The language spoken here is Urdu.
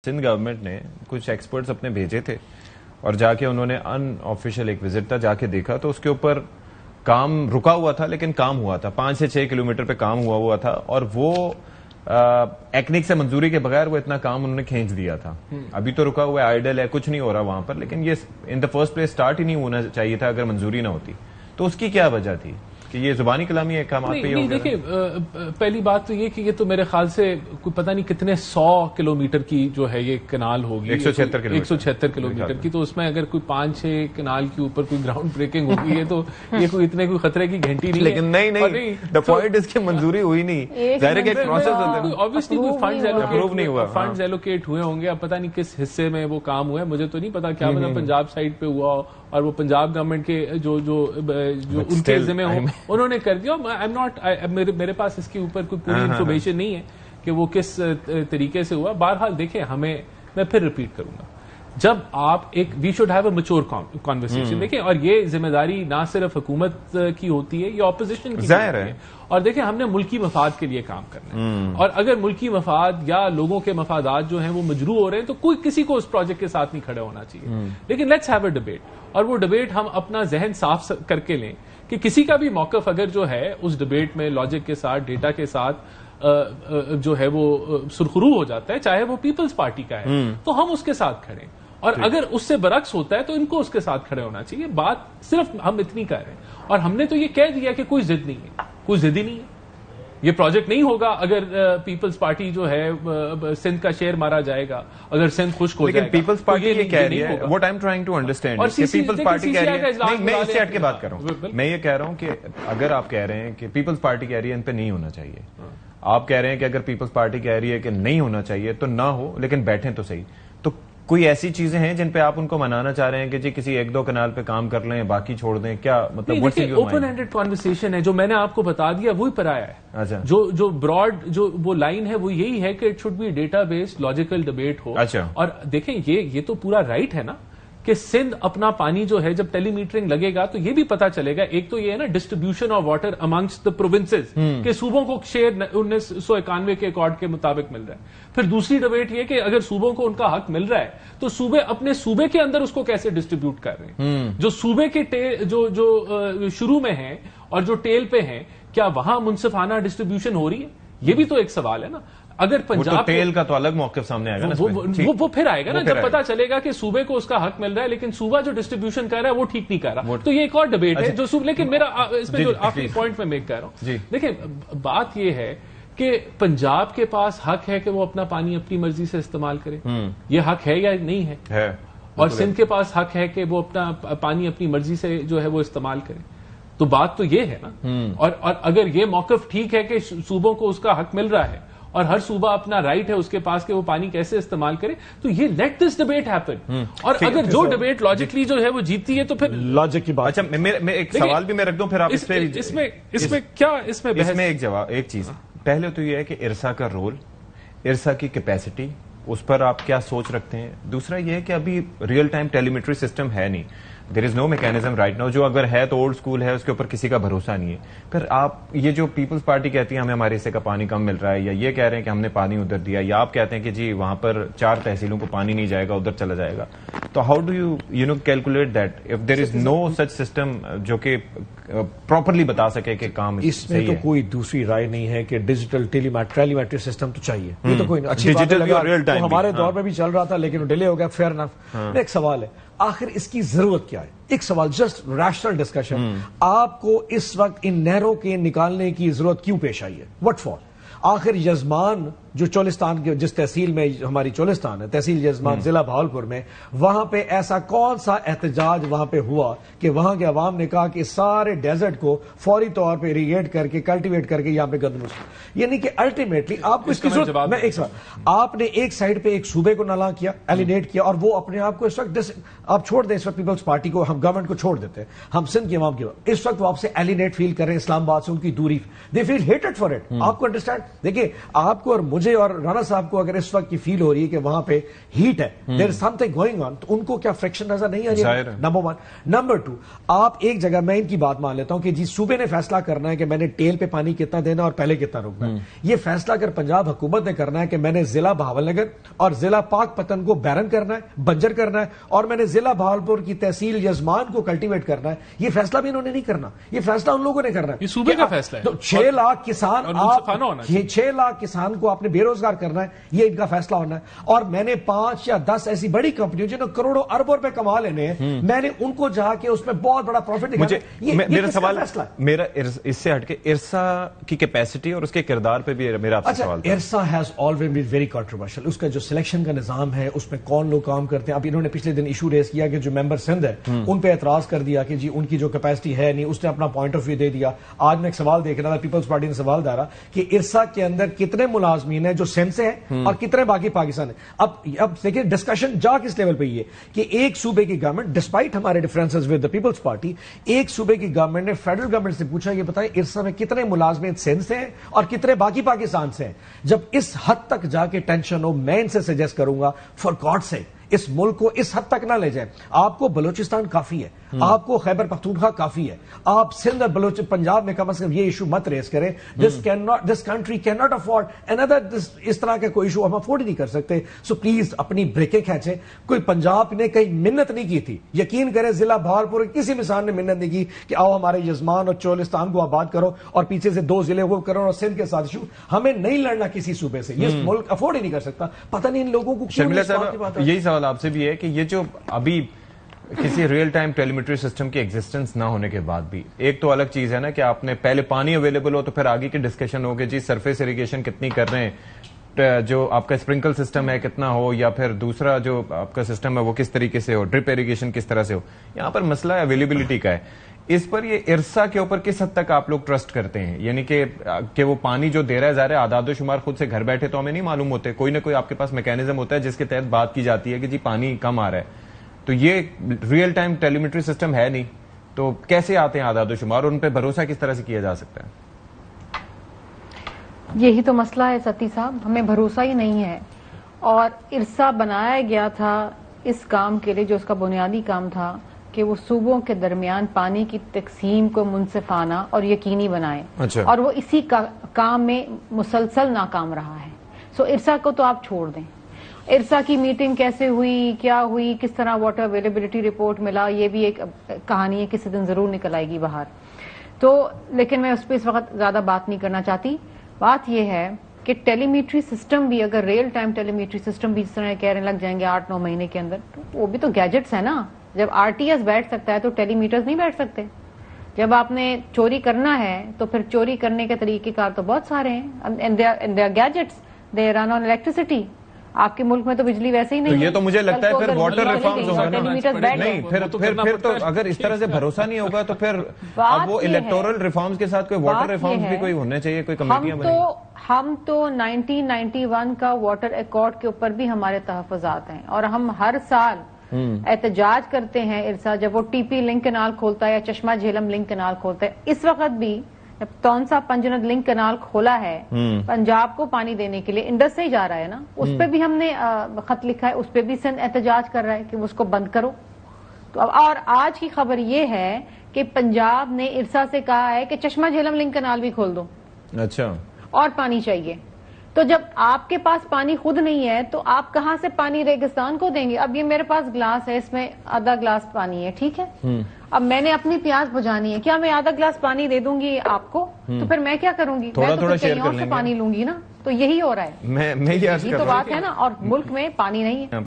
سندھ گورنمنٹ نے کچھ ایکسپرٹس اپنے بھیجے تھے اور جا کے انہوں نے ان آفیشیل ایک وزٹ تھا، جا کے دیکھا تو اس کے اوپر کام رکا ہوا تھا لیکن کام ہوا تھا، 5 سے 6 کلومیٹر پہ کام ہوا تھا اور وہ ایکنک سے منظوری کے بغیر وہ اتنا کام انہوں نے کھینچ دیا تھا. ابھی تو رکا ہوا ہے، آئیڈل ہے، کچھ نہیں ہو رہا وہاں پر، لیکن یہ ان دا فرسٹ پلیس سٹارٹ ہی نہیں ہونا چاہیے تھا اگر منظوری نہ ہوتی. تو اس کی کیا وجہ تھی کہ یہ زبانی کلامی احکامات پہ نہیں؟ دیکھیے، پہلی بات تو یہ کہ یہ تو میرے خیال سے کوئی پتہ نہیں کتنے 100 کلومیٹر کی جو ہے یہ کنال ہوگی، 176 کلومیٹر کی. تو اس میں اگر کوئی 5-6 کنال کے اوپر کوئی گراؤنڈ بریکنگ ہوگی ہے تو یہ کوئی اتنے کوئی خطرے کی گھنٹی نہیں ہے. لیکن نہیں دا پوائنٹ اس کی منظوری ہوئی نہیں، ظاہر ہے کہ ایک پروسیس ہوتا ہے، obviously کوئی فنڈز ایلوکیٹ ہوئے ہوں گے. اب پتہ نہیں کس حصے میں وہ کام ہوا ہے، مجھے تو نہیں پتا، کیا پتا پنجاب سائڈ پہ ہوا اور وہ پنجاب گورنمنٹ کے جو ان کے ذمہ ہوں انہوں نے کر دیا. میرے پاس اس کے اوپر کوئی پوری انفارمیشن نہیں ہے کہ وہ کس طریقے سے ہوا. بہرحال دیکھیں، میں پھر ریپیٹ کروں گا، جب آپ we should have a mature conversation. دیکھیں، اور یہ ذمہ داری نہ صرف حکومت کی ہوتی ہے، یہ اپوزیشن کی ظاہر ہے. اور دیکھیں، ہم نے ملکی مفاد کے لیے کام کرنا ہے، اور اگر ملکی مفاد یا لوگوں کے مفادات جو ہیں وہ مجروح ہو رہے ہیں تو کوئی کسی کو اس پروجیکٹ کے ساتھ نہیں کھڑے ہونا چاہیے. لیکن لیٹس ہیو اے ڈبیٹ، اور وہ ڈبیٹ ہم اپنا ذہن صاف کر کے لیں کہ کسی کا بھی موقف اگر جو ہے اس ڈبیٹ میں لاجک کے ساتھ، ڈیٹا کے ساتھ جو ہے وہ سرخرو ہو جاتا ہے، چاہے وہ پیپلز پارٹی کا ہے، تو ہم اس کے ساتھ کھڑے ہیں. اور اگر اس سے برعکس ہوتا ہے تو ان کو اس کے ساتھ کھڑے ہونا چاہیے. بات صرف ہم اتنی کر رہے ہیں، اور ہم نے تو یہ کہہ دیا کہ کوئی ضد نہیں ہے، کوئی ضد ہی نہیں ہے. یہ پروجیکٹ نہیں ہوگا اگر پیپلز پارٹی جو ہے سندھ کا شیئر مارا جائے گا، اگر سندھ خشک ہو جائے گا. لیکن پیپلز پارٹی یہ کہہ رہی ہے، what I'm trying to understand کہ پیپلز پارٹی کہہ رہی ہے، میں اس سے ہٹ کے بات کر رہا ہوں. میں یہ کہہ رہا ہوں کہ اگر آپ کہہ رہے ہیں کہ پیپلز پارٹی کہہ رہی ہے ان پہ نہیں ہونا چاہیے، آپ کہہ رہے ہیں کہ اگر پیپلز پارٹی کہہ رہی ہے کہ نہیں ہونا چاہیے تو نہ ہو، لیکن بیٹھیں تو صحیح. تو کوئی ایسی چیزیں ہیں جن پہ آپ ان کو منانا چاہ رہے ہیں کہ جی کسی 1-2 کنال پہ کام کر لیں، باقی چھوڑ دیں؟ کیا مطلب اوپن ہینڈڈ کانورسیشن ہے جو میں نے آپ کو بتا دیا، وہی پر آیا ہے. جو براڈ جو وہ لائن ہے وہ یہی ہے کہ it should be data based logical debate ہو. اور دیکھیں، یہ تو پورا رائٹ ہے نا کہ سندھ اپنا پانی جو ہے جب ٹیلی میٹرنگ لگے گا تو یہ بھی پتا چلے گا. ایک تو یہ ہے نا distribution of water amongst the provinces, کہ صوبوں کو شیئر 1991 کے ایکارڈ کے مطابق مل رہا ہے. پھر دوسری ڈبیٹ یہ کہ اگر صوبوں کو ان کا حق مل رہا ہے تو صوبے اپنے صوبے کے اندر اس کو کیسے ڈسٹریبیوٹ کر رہے ہیں. جو صوبے کے جو شروع میں ہیں اور جو ٹیل پہ ہیں، کیا وہاں منصفانہ ڈسٹریبیوشن ہو رہی ہے؟ یہ بھی تو ایک سوال ہے نا. اگر پنجاب ٹیل کا تو الگ موقف سامنے آئے گا، وہ پھر آئے گا نا جب پتا چلے گا کہ صوبے کو اس کا حق مل رہا ہے لیکن صوبہ جو ڈسٹریبیوشن کر رہا ہے وہ ٹھیک نہیں کر رہا. تو یہ ایک اور ڈبیٹ ہے جو لیکن میرا اس میں جو آخری پوائنٹ میں میک کر رہا ہوں، دیکھیں بات یہ ہے کہ پنجاب کے پاس حق ہے کہ وہ اپنا پانی اپنی مرضی سے استعمال کرے. یہ حق ہے یا نہیں ہے؟ اور سندھ کے پاس حق ہے کہ وہ اپنا پانی اپنی مرضی سے جو ہے وہ استعمال کرے. تو بات تو یہ ہے نا. اور اگر یہ موقف ٹھیک ہے کہ صوبوں کو اس کا حق مل رہا ہے اور ہر صوبہ اپنا رائٹ ہے اس کے پاس کہ وہ پانی کیسے استعمال کرے، تو یہ لیٹ دس ڈبیٹ ہیپن. اور اگر جو ڈبیٹ لاجکلی جو ہے وہ جیتتی ہے تو پھر لاجک کی بات. اچھا، میں ایک سوال بھی میں رکھ دوں، پھر آپ اس میں کیا اس میں ایک چیز پہلے تو یہ ہے کہ ارسا کا رول، ارسا کی کیپیسٹی، اس پر آپ کیا سوچ رکھتے ہیں. دوسرا یہ ہے کہ ابھی ریئل ٹائم ٹیلیمیٹری سسٹم ہے نہیں، دیر is know mechanism right now. جو اگر ہے تو اولڈ اسکول ہے، اس کے اوپر کسی کا بھروسہ نہیں ہے. پھر آپ یہ جو پیپلز پارٹی کہتی ہے ہمیں ہمارے حصے کا پانی کم مل رہا ہے، یا یہ کہہ رہے ہیں کہ ہم نے پانی ادھر دیا، یا آپ کہتے ہیں کہ جی وہاں پر 4 تحصیلوں کو پانی نہیں جائے گا، ادھر چلا جائے گا. تو how do you know calculate that if there is no such system جو کہ پراپرلی بتا سکے کہ کام اس میں تو کوئی دوسری رائے نہیں ہے کہ ڈیجیٹل ٹیلیمیٹری سسٹم تو چاہیے. یہ تو کوئی اچھی بات ہے، ہمارے دور میں بھی چل رہا تھا لیکن ڈیلے ہو گیا. Fair enough. ایک سوال ہے، آخر اس کی ضرورت کیا ہے؟ ایک سوال، جسٹ ریشنل ڈسکشن. آپ کو اس وقت ان نہروں کے نکالنے کی ضرورت کیوں پیش آئی ہے؟ What for? آخر یزمان جو چولستان کے جس تحصیل میں ہماری چولستان ہے، تحصیل یزمان ضلع بہاولپور میں، وہاں پہ ایسا کون سا احتجاج وہاں پہ ہوا کہ وہاں کے عوام نے کہا کہ سارے ڈیزرٹ کو فوری طور پہ اریگیٹ کر کے کلٹیویٹ کر کے یہاں پہ گندم، یعنی کہ الٹیمیٹلی آپ کو اس کی ضرورت. میں ایک سوال، آپ نے ایک سائڈ پہ ایک صوبے کو نالاں کیا، ایلینیٹ کیا، اور وہ اپنے آپ کو اس وقت آپ چھوڑ دیں. اس وقت پیپلز پارٹی کو، ہم گورنمنٹ کو چھوڑ دیتے ہیں، ہم سندھ کے عوام کی اس وقت وہ آپ سے ایلینیٹ فیل کر رہے ہیں، اسلام آباد سے ان کی دوری، دے فیل ہیٹڈ فار اٹ. آپ کو انڈرسٹینڈ؟ دیکھیں، آپ کو اور مجھے مجھے اور رانا صاحب کو اگر اس وقت کی فیل ہو رہی ہے کہ وہاں پہ ہیٹ ہے, دیر از سم تھنگ گوئنگ آن, تو ان کو کیا فریکشن نظر نہیں آ رہی ہے؟ نمبر 1. نمبر 2, آپ ایک جگہ, میں ان کی بات مان لیتا ہوں کہ جی صوبے نے فیصلہ کرنا ہے کہ میں نے ٹیل پہ پانی کتنا دینا اور پہلے کتنا روکنا ہے. یہ فیصلہ اگر پنجاب حکومت نے کرنا ہے کہ میں نے ضلع بہاول نگر اور ضلع پاک پتن کو بیرن کرنا ہے, بنجر کرنا ہے, اور میں نے ضلع بہاولپور کی تحصیل یزمان کو کلٹیویٹ کرنا ہے, یہ فیصلہ بھی انہوں نے نہیں کرنا, یہ فیصلہ ان لوگوں نے کرنا ہے. یہ صوبے کا فیصلہ ہے. 6 لاکھ کسان, 6 لاکھ کسان کو آپ نے بے روزگار کرنا ہے, یہ ان کا فیصلہ ہونا ہے. اور میں نے 5 یا 10 ایسی بڑی کمپنیوں جنہوں کروڑوں اربوں روپے کما لینے ہیں, میں نے ان کو جا کے اس میں بہت بڑا پروفٹ دکھانا ہے. میرا سوال میرا اس سے ہٹ کے ارسا کی کیپیسٹی اور اس کے کردار پہ بھی میرا آپ سے سوال تھا. IRSA has always been very controversial. اس کا جو سلیکشن کا نظام ہے اس میں کون لوگ کام کرتے ہیں. اب انہوں نے پچھلے دن ایشو ریز کیا کہ جو ممبر سندھ ہے ان پہ اعتراض کر دیا کہ جی ان کی جو کیپیسٹی ہے نہیں, اس نے اپنا پوائنٹ آف ویو دے دیا. آج میں ایک سوال دیکھ رہا تھا, پیپلز پارٹی نے سوال ڈالا کہ ارسا کے اندر کتنے ملازمین ہیں جو سندھ سے ہیں اور کتنے باقی پاکستان ہیں. اب دیکھیں ڈسکشن جا کس لیول پہ یہ کہ ایک صوبے کی گورنمنٹ, ڈسپائٹ ہمارے differences with the Peoples Party, ایک صوبے کی گورنمنٹ نے فیڈرل گورنمنٹ سے پوچھا یہ بتائیں ارسا میں کتنے ملازمین سندھ سے ہیں اور کتنے باقی پاکستان سے ہیں. جب اس حد تک جا کے ٹینشن ہو, میں ان سے سجیسٹ کروں گا فار گاڈ سے اس ملک کو اس حد تک نہ لے جائیں. آپ کو بلوچستان کافی ہے, آپ کو خیبر پختونخوا کافی ہے, آپ سندھ اور پنجاب میں کم از کم یہ ایشو مت ریز کریں. دس کنٹری کین ناٹ افورڈ اندر اس طرح کا کوئی ایشو ہم افورڈ ہی نہیں کر سکتے. سو پلیز اپنی بریکیں کھینچیں. کوئی پنجاب نے کہیں منت نہیں کی تھی, یقین کریں ضلع بہاولپور کسی مثال نے منت نہیں کی کہ آؤ ہمارے یزمان اور چولستان کو آباد کرو اور پیچھے سے 2 ضلع وہ کرو اور سندھ کے ساتھ ایشو. ہمیں نہیں لڑنا کسی صوبے سے, یہ ملک افورڈ ہی نہیں کر سکتا. پتہ نہیں ان لوگوں کو شرمیلا صاحب یہی سوال آپ سے بھی ہے کہ یہ جو ابھی کسی ریئل ٹائم ٹیلیمیٹری سسٹم کی ایگزسٹنس نہ ہونے کے بعد بھی, ایک تو الگ چیز ہے نا کہ آپ نے پہلے پانی اویلیبل ہو تو پھر آگے کی ڈسکشن ہو کہ جی سرفیس اریگیشن کتنی کر رہے ہیں, جو آپ کا اسپرنکل سسٹم ہے کتنا ہو, یا پھر دوسرا جو آپ کا سسٹم ہے وہ کس طریقے سے ہو, ڈرپ اریگیشن کس طرح سے ہو. یہاں پر مسئلہ اویلیبلٹی کا ہے. اس پر یہ ارسا کے اوپر کس حد تک آپ لوگ ٹرسٹ کرتے ہیں, یعنی کہ وہ پانی جو دے رہا ہے, ظاہر ہے اعداد و شمار خود سے گھر بیٹھے تو ہمیں نہیں معلوم ہوتے, کوئی نہ کوئی آپ کے پاس میکینزم ہوتا ہے جس کے تحت بات کی جاتی ہے کہ جی پانی کم آ رہا ہے. تو یہ ریئل ٹائم ٹیلیمیٹری سسٹم ہے نہیں, تو کیسے آتے ہیں اعداد و شمار, اور ان پہ بھروسہ کس طرح سے کیا جا سکتا ہے؟ یہی تو مسئلہ ہے ستی صاحب, ہمیں بھروسہ ہی نہیں ہے. اور ارسا بنایا گیا تھا اس کام کے لیے, جو اس کا بنیادی کام تھا کہ وہ صوبوں کے درمیان پانی کی تقسیم کو منصفانہ اور یقینی بنائے. اور وہ اسی کام میں مسلسل ناکام رہا ہے. سو ارسا کو تو آپ چھوڑ دیں. ارسا کی میٹنگ کیسے ہوئی, کیا ہوئی, کس طرح واٹر اویلیبلٹی رپورٹ ملا, یہ بھی ایک کہانی ہے, کسی دن ضرور نکل آئے گی باہر. تو لیکن میں اس پہ اس وقت زیادہ بات نہیں کرنا چاہتی. بات یہ ہے کہ ٹیلی میٹری سسٹم بھی, اگر ریئل ٹائم ٹیلی میٹری سسٹم بھی اس طرح کہہ رہے لگ جائیں گے 8-9 مہینے کے اندر, تو وہ بھی تو گیجٹس ہے نا. جب آر ٹی ایس بیٹھ سکتا ہے تو ٹیلی میٹرز نہیں بیٹھ سکتے. جب آپ نے چوری کرنا ہے تو پھر چوری کرنے کے طریقے کار تو بہت سارے ہیں. گیجٹس دے رن آن الیکٹریسٹی. آپ کے ملک میں تو بجلی ویسے ہی نہیں ہے. یہ تو مجھے لگتا ہے پھر واٹر ریفارمز ہوگا نہیں, پھر تو اگر اس طرح سے بھروسہ نہیں ہوگا تو پھر اب وہ الیکٹورل ریفارمز کے ساتھ کوئی واٹر ریفارمز بھی کوئی ہونے چاہیے, کوئی کمیٹیاں بنیں. ہم تو 1991 کا واٹر ایکارڈ کے اوپر بھی ہمارے تحفظات ہیں, اور ہم ہر سال احتجاج کرتے ہیں ارسا جب وہ ٹی پی لنک کنال کھولتا ہے یا چشمہ جھیلم لنک کنال کھولتا ہے. اس وقت بھی جب تونسا پنجند لنک کنال کھولا ہے پنجاب کو پانی دینے کے لیے, انڈس سے ہی جا رہا ہے نا, اس پہ بھی ہم نے خط لکھا ہے, اس پہ بھی سندھ احتجاج کر رہا ہے کہ اس کو بند کرو. تو اور آج کی خبر یہ ہے کہ پنجاب نے ارسا سے کہا ہے کہ چشمہ جھیلم لنک کنال بھی کھول دو. اچھا. اور پانی چاہیے. تو جب آپ کے پاس پانی خود نہیں ہے تو آپ کہاں سے پانی ریگستان کو دیں گے؟ اب یہ میرے پاس گلاس ہے, اس میں آدھا گلاس پانی ہے, ٹھیک ہے, اب میں نے اپنی پیاس بجھانی ہے, کیا میں آدھا گلاس پانی دے دوں گی آپ کو؟ تو پھر میں کیا کروں گی؟ میں تو کہیں اور سے پانی لوں گی نا. تو یہی ہو رہا ہے, میں یہی تو بات ہے نا. اور ملک میں پانی نہیں ہے.